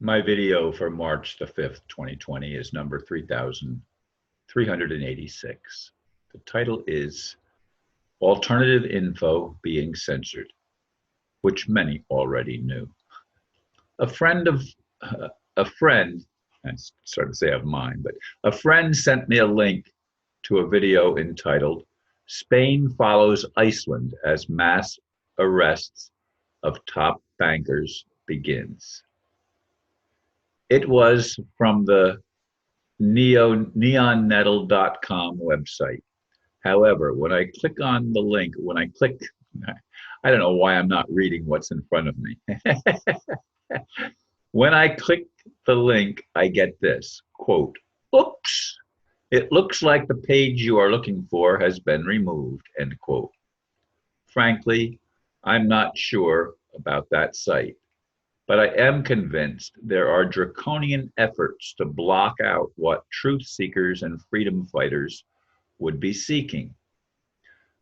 My video for March the 5th, 2020 is number 3,386. The title is Alternative Info Being Censored, which many already knew. A friend of a friend, I started to say of mine, but a friend sent me a link to a video entitled Spain Follows Iceland as Mass Arrests of Top Bankers Begins. It was from the neonnettle.com website. However, when I click on the link, I don't know why I'm not reading what's in front of me. When I click the link, I get this quote, "Oops, it looks like the page you are looking for has been removed," end quote. Frankly, I'm not sure about that site, but I am convinced there are draconian efforts to block out what truth seekers and freedom fighters would be seeking.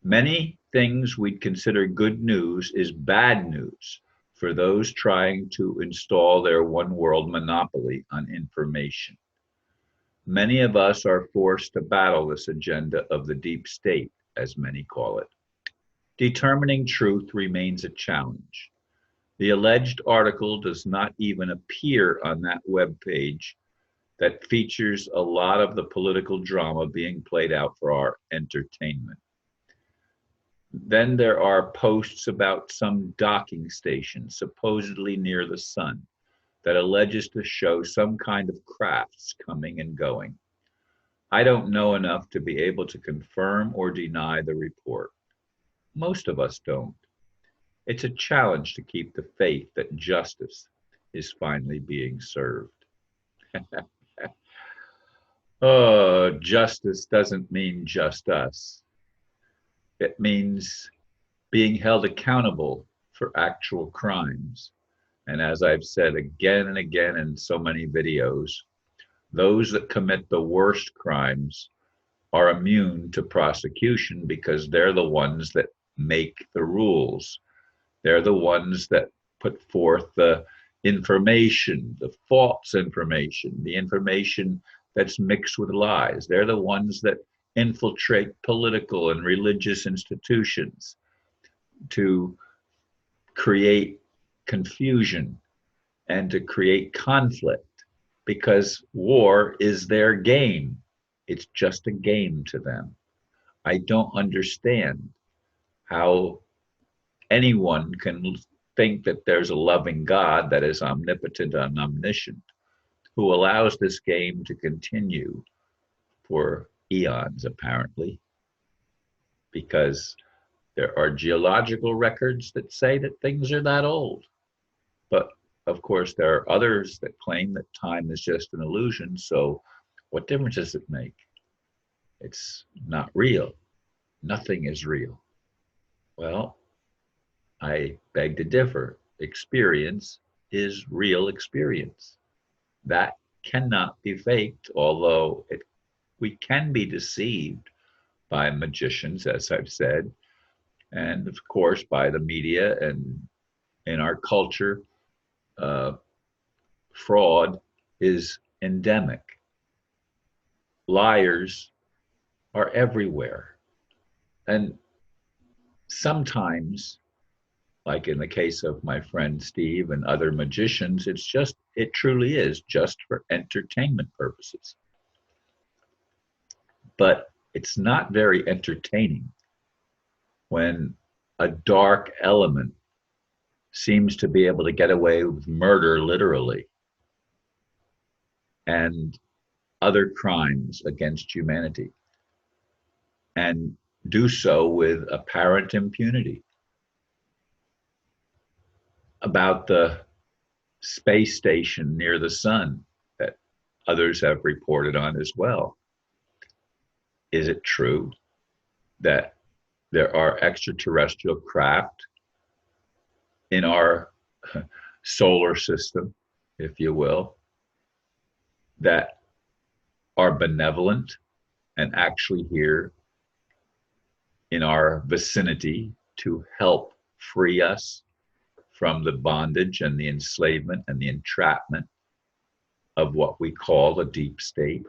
Many things we'd consider good news is bad news for those trying to install their one world monopoly on information. Many of us are forced to battle this agenda of the deep state, as many call it. Determining truth remains a challenge. The alleged article does not even appear on that web page that features a lot of the political drama being played out for our entertainment. Then there are posts about some docking station supposedly near the sun that alleges to show some kind of crafts coming and going. I don't know enough to be able to confirm or deny the report. Most of us don't. It's a challenge to keep the faith that justice is finally being served. Oh, justice doesn't mean just us. It means being held accountable for actual crimes. And as I've said again and again in so many videos, those that commit the worst crimes are immune to prosecution because they're the ones that make the rules. They're the ones that put forth the information, the false information, the information that's mixed with lies. They're the ones that infiltrate political and religious institutions to create confusion and to create conflict because war is their game. It's just a game to them. I don't understand how anyone can think that there's a loving God that is omnipotent and omniscient who allows this game to continue for eons, apparently, because there are geological records that say that things are that old. But of course, there are others that claim that time is just an illusion. So what difference does it make? It's not real. Nothing is real. Well, I beg to differ. Experience is real experience. That cannot be faked, although we can be deceived by magicians, as I've said, and of course by the media. And in our culture, fraud is endemic. Liars are everywhere. And sometimes, like in the case of my friend Steve and other magicians, it truly is just for entertainment purposes. But it's not very entertaining when a dark element seems to be able to get away with murder, literally, and other crimes against humanity, and do so with apparent impunity. About the space station near the sun that others have reported on as well. Is it true that there are extraterrestrial craft in our solar system, if you will, that are benevolent and actually here in our vicinity to help free us from the bondage and the enslavement and the entrapment of what we call the deep state.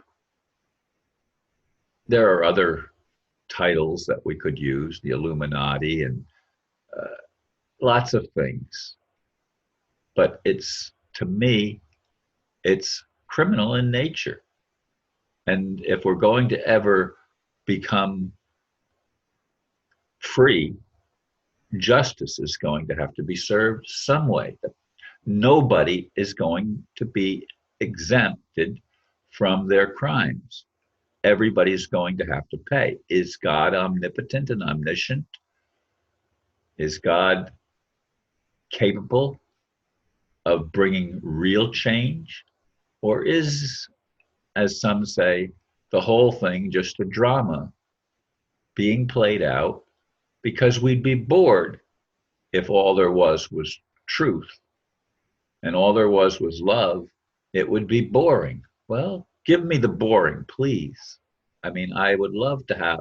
There are other titles that we could use, the Illuminati and uh, lots of things. But to me, it's criminal in nature. And if we're going to ever become free, justice is going to have to be served some way. Nobody is going to be exempted from their crimes. Everybody's going to have to pay. Is God omnipotent and omniscient? Is God capable of bringing real change? Or is, as some say, the whole thing just a drama being played out because we'd be bored if all there was truth and all there was love? It would be boring. Well, give me the boring, please. I mean, I would love to have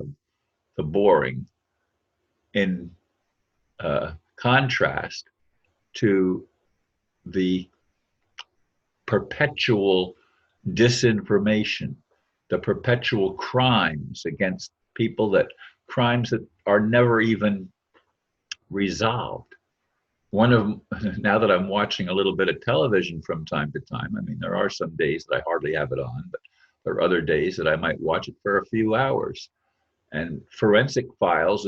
the boring in contrast to the perpetual disinformation, the perpetual crimes against people, crimes that are never even resolved. Now that I'm watching a little bit of television from time to time, I mean, there are some days that I hardly have it on, but there are other days that I might watch it for a few hours. And Forensic Files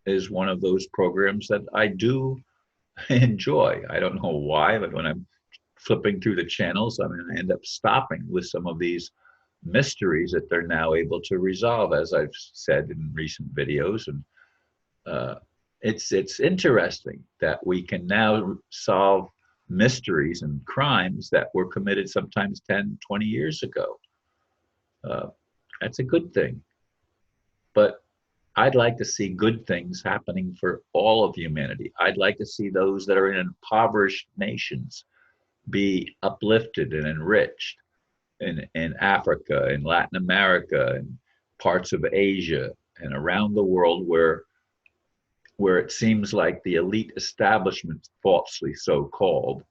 is one of those programs that I do enjoy. I don't know why, but when I'm flipping through the channels, I mean, I end up stopping with some of these mysteries that they're now able to resolve, as I've said in recent videos. And it's interesting that we can now solve mysteries and crimes that were committed sometimes 10, 20 years ago. That's a good thing. But I'd like to see good things happening for all of humanity. I'd like to see those that are in impoverished nations be uplifted and enriched in Africa, in Latin America, and parts of Asia, and around the world where it seems like the elite establishment, falsely so called,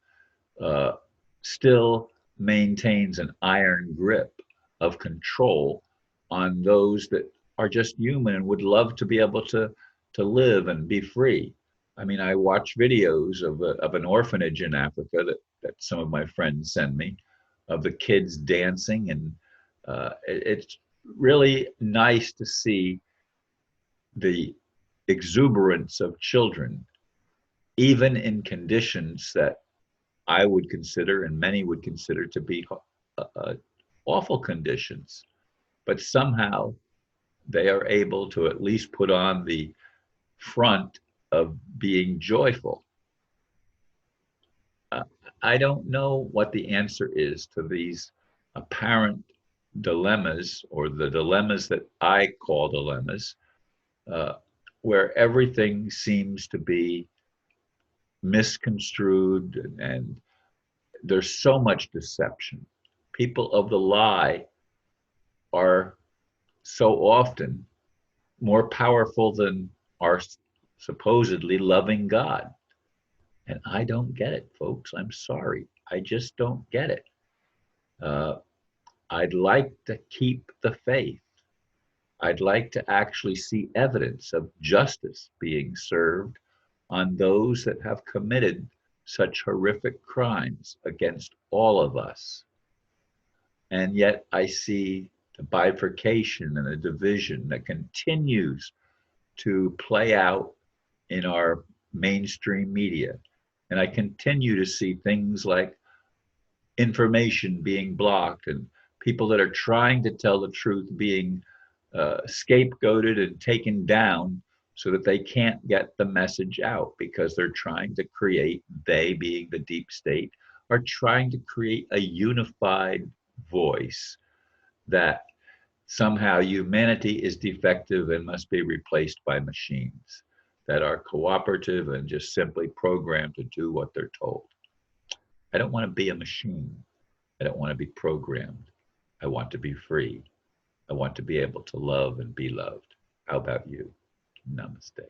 still maintains an iron grip of control on those that are just human and would love to be able to live and be free. I mean, I watch videos of an orphanage in Africa that some of my friends send me, of the kids dancing, and it's really nice to see the exuberance of children, even in conditions that I would consider and many would consider to be awful conditions. But somehow they are able to at least put on the front of being joyful. I don't know what the answer is to these apparent dilemmas, or the dilemmas that I call dilemmas, where everything seems to be misconstrued and there's so much deception. People of the lie are so often more powerful than our supposedly loving God. And I don't get it, folks. I'm sorry. I just don't get it. I'd like to keep the faith. I'd like to actually see evidence of justice being served on those that have committed such horrific crimes against all of us. And yet I see the bifurcation and the division that continues to play out in our mainstream media. And I continue to see things like information being blocked and people that are trying to tell the truth being scapegoated and taken down so that they can't get the message out, because they're trying to create, they being the deep state, are trying to create a unified voice that somehow humanity is defective and must be replaced by machines that are cooperative and just simply programmed to do what they're told. I don't want to be a machine. I don't want to be programmed. I want to be free. I want to be able to love and be loved. How about you? Namaste.